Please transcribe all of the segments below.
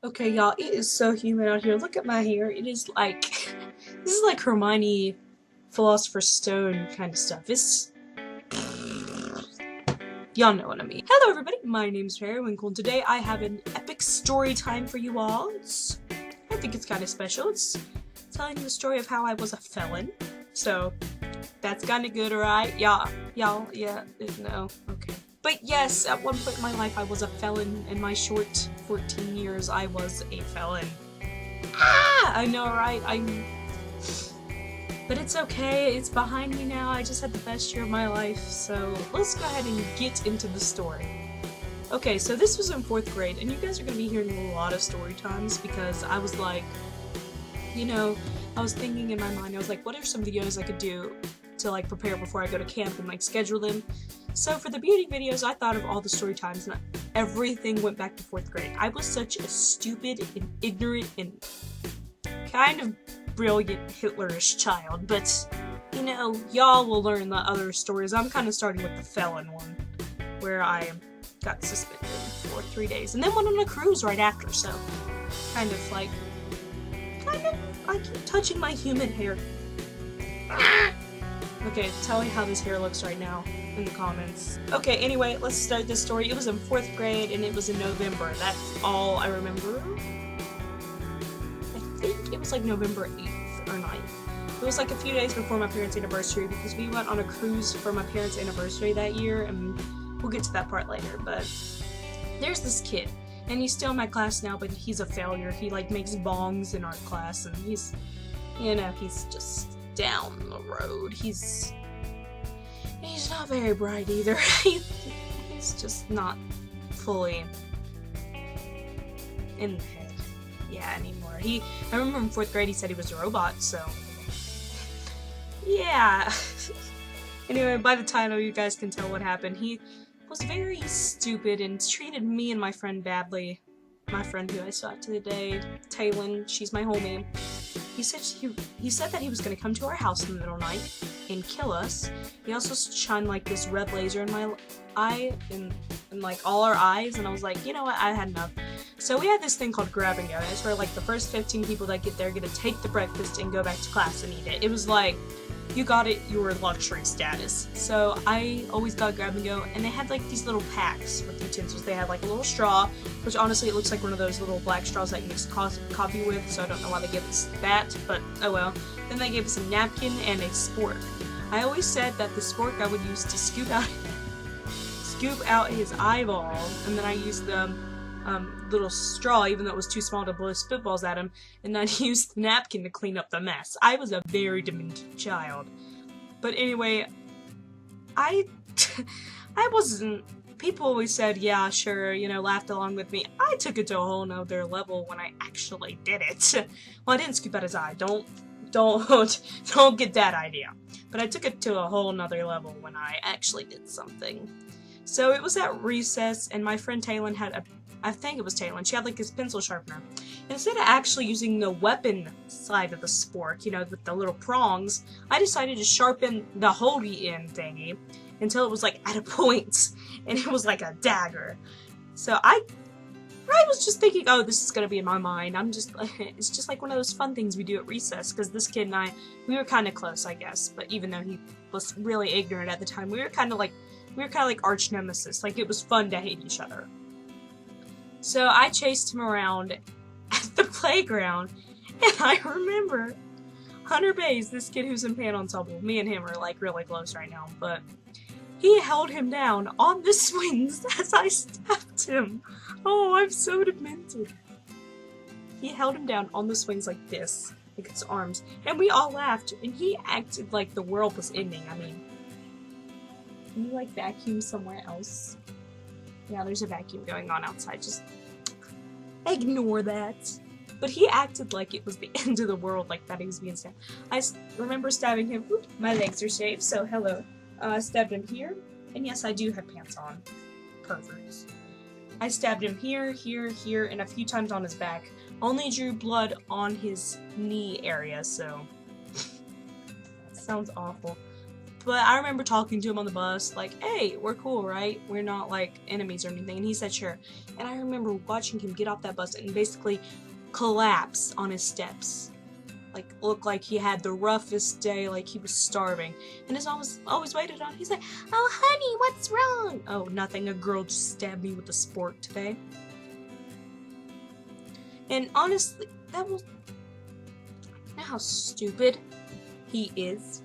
Okay, y'all, it is so humid out here. Look at my hair. It is like, this is like Hermione Philosopher's Stone kind of stuff. Y'all know what I mean. Hello everybody, my name's Periwinkle, and today I have an epic story time for you all. I think it's kind of special. It's telling the story of how I was a felon. So, that's kind of good, alright? Yeah, no, okay. But yes, at one point in my life I was a felon. In my short 14 years, I was a felon. Ah! I know, right? But it's okay, it's behind me now. I just had the best year of my life, so let's go ahead and get into the story. Okay, so this was in 4th grade, and you guys are going to be hearing a lot of story times because I was like, I was thinking in my mind, I was like, what are some videos I could do to like prepare before I go to camp and like schedule them? So for the beauty videos, I thought of all the story times, and everything went back to 4th grade. I was such a stupid and ignorant and kind of brilliant Hitlerish child, but y'all will learn the other stories. I'm kind of starting with the felon one, where I got suspended for 3 days, and then went on a cruise right after, so I keep touching my human hair. Okay, tell me how this hair looks right now in the comments. Okay, anyway, let's start this story. It was in 4th grade, and it was in November. That's all I remember. I think it was like November 8th or 9th. It was like a few days before my parents' anniversary because we went on a cruise for my parents' anniversary that year, and we'll get to that part later, but there's this kid, and he's still in my class now, but he's a failure. He like makes bongs in art class, and he's just down the road. He's not very bright either. He's just not fully in the head, anymore. I remember in 4th grade he said he was a robot, so yeah. Anyway, by the title you guys can tell what happened. He was very stupid and treated me and my friend badly. My friend who I saw today, Taylin, she's my homie. He said that he was going to come to our house in the middle of the night and kill us. He also shined like this red laser in my eye and like all our eyes, and I was like, you know what, I had enough. So we had this thing called grab and go. It's where like the first 15 people that get there get to take the breakfast and go back to class and eat it. It was like, you got it, you were luxury status. So I always got grab and go, and they had like these little packs with utensils. They had like a little straw, which honestly it looks like one of those little black straws that you mix coffee with, so I don't know why they gave us that, but oh well. Then they gave us a napkin and a spork. I always said that the spork I would use to scoop out his eyeball, and then I used the little straw, even though it was too small to blow spitballs at him, and then used the napkin to clean up the mess. I was a very demented child. But anyway, I wasn't. People always said, yeah, sure, laughed along with me. I took it to a whole nother level when I actually did it. Well, I didn't scoop out his eye. Don't get that idea. But I took it to a whole nother level when I actually did something. So it was at recess, and my friend Taylin I think it was Taylin, she had like this pencil sharpener. And instead of actually using the weapon side of the spork, with the little prongs, I decided to sharpen the holdy end thingy until it was like at a point, and it was like a dagger. So I was just thinking, oh, this is gonna be in my mind. It's just like one of those fun things we do at recess, because this kid and I, we were kind of close, I guess, but even though he was really ignorant at the time, we were kind of like arch nemesis. Like, it was fun to hate each other. So I chased him around at the playground, and I remember Hunter Bays, this kid who's in Pan Ensemble, me and him are like really close right now, but he held him down on the swings as I stabbed him. Oh, I'm so demented. He held him down on the swings like this, like his arms, and we all laughed, and he acted like the world was ending. I mean, can you like vacuum somewhere else? Yeah, there's a vacuum going on outside, just ignore that. But he acted like it was the end of the world, like that he was being stabbed. I remember stabbing him. Oops, my legs are shaved, so hello. I stabbed him here, and yes, I do have pants on. Perverts. I stabbed him here, here, here, and a few times on his back. Only drew blood on his knee area, so... Sounds awful. But I remember talking to him on the bus, like, hey, we're cool, right? We're not, like, enemies or anything. And he said, sure. And I remember watching him get off that bus and basically collapse on his steps. Like, looked like he had the roughest day, like he was starving. And his mom was always waited on. He's like, oh, honey, what's wrong? Oh, nothing. A girl just stabbed me with a spork today. And honestly, that was... You know how stupid he is?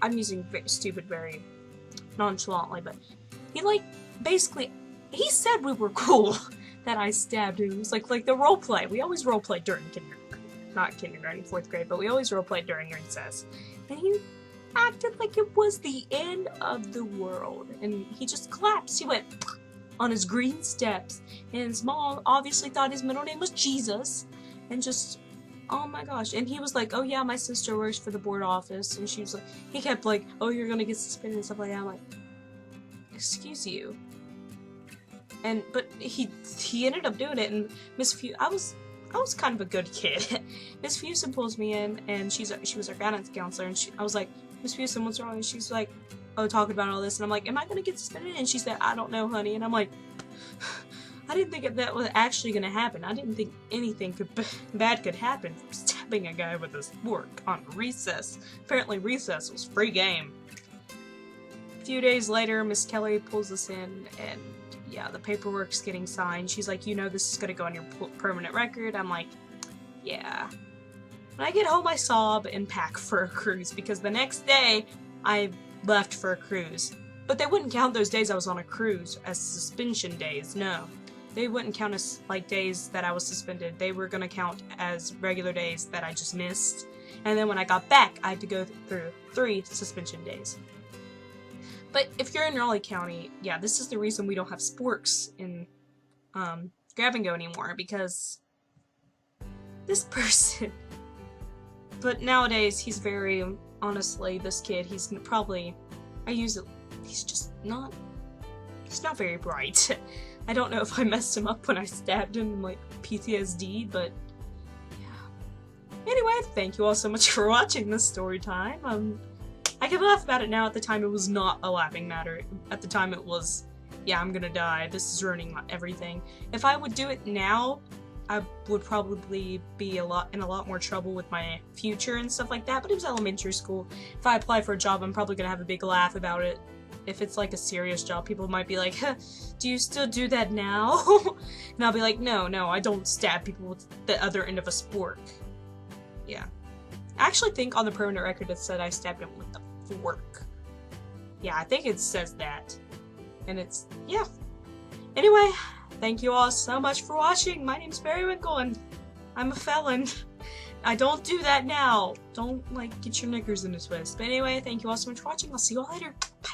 I'm using stupid very nonchalantly, but he, like, basically, he said we were cool that I stabbed him. It was like the roleplay. We always roleplay during not kindergarten, 4th grade, but we always roleplayed during recess. And he acted like it was the end of the world. And he just collapsed. He went on his green steps. And his mom obviously thought his middle name was Jesus. And just... oh my gosh. And he was like, oh yeah, my sister works for the board office. And she was like, he kept like, oh, you're gonna get suspended and stuff like that. I'm like, excuse you. And, but he ended up doing it, and Miss Few, I was kind of a good kid. Miss Fuson pulls me in, and she was our guidance counselor, and I was like, Miss Fuson, what's wrong? And she's like, oh, talking about all this, and I'm like, am I gonna get suspended? And she said, I don't know, honey. And I'm like, I didn't think that was actually gonna happen. I didn't think anything bad could happen from stabbing a guy with a spork on recess. Apparently recess was free game. A few days later, Miss Kelly pulls us in, and yeah, the paperwork's getting signed. She's like, you know this is gonna go on your permanent record. I'm like, yeah. When I get home, I sob and pack for a cruise, because the next day, I left for a cruise. But they wouldn't count those days I was on a cruise as suspension days, no. They wouldn't count as, like, days that I was suspended. They were gonna count as regular days that I just missed. And then when I got back, I had to go through 3 suspension days. But if you're in Raleigh County, yeah, this is the reason we don't have sporks in Grab and Go anymore, because this person... But nowadays, he's very, honestly, this kid, he's probably, he's just not, he's not very bright. I don't know if I messed him up when I stabbed him, like, PTSD, but yeah. Anyway, thank you all so much for watching this story time. I can laugh about it now. At the time, it was not a laughing matter. At the time, it was, yeah, I'm gonna die. This is ruining everything. If I would do it now, I would probably be in a lot more trouble with my future and stuff like that, but it was elementary school. If I apply for a job, I'm probably gonna have a big laugh about it. If it's like a serious job, people might be like, huh, do you still do that now? And I'll be like, no, I don't stab people with the other end of a spork. Yeah. I actually think on the permanent record it said I stabbed him with the fork. Yeah, I think it says that. And it's, yeah. Anyway, thank you all so much for watching. My name's Periwinkle, and I'm a felon. I don't do that now. Don't, like, get your knickers in a twist. But anyway, thank you all so much for watching. I'll see you all later. Bye.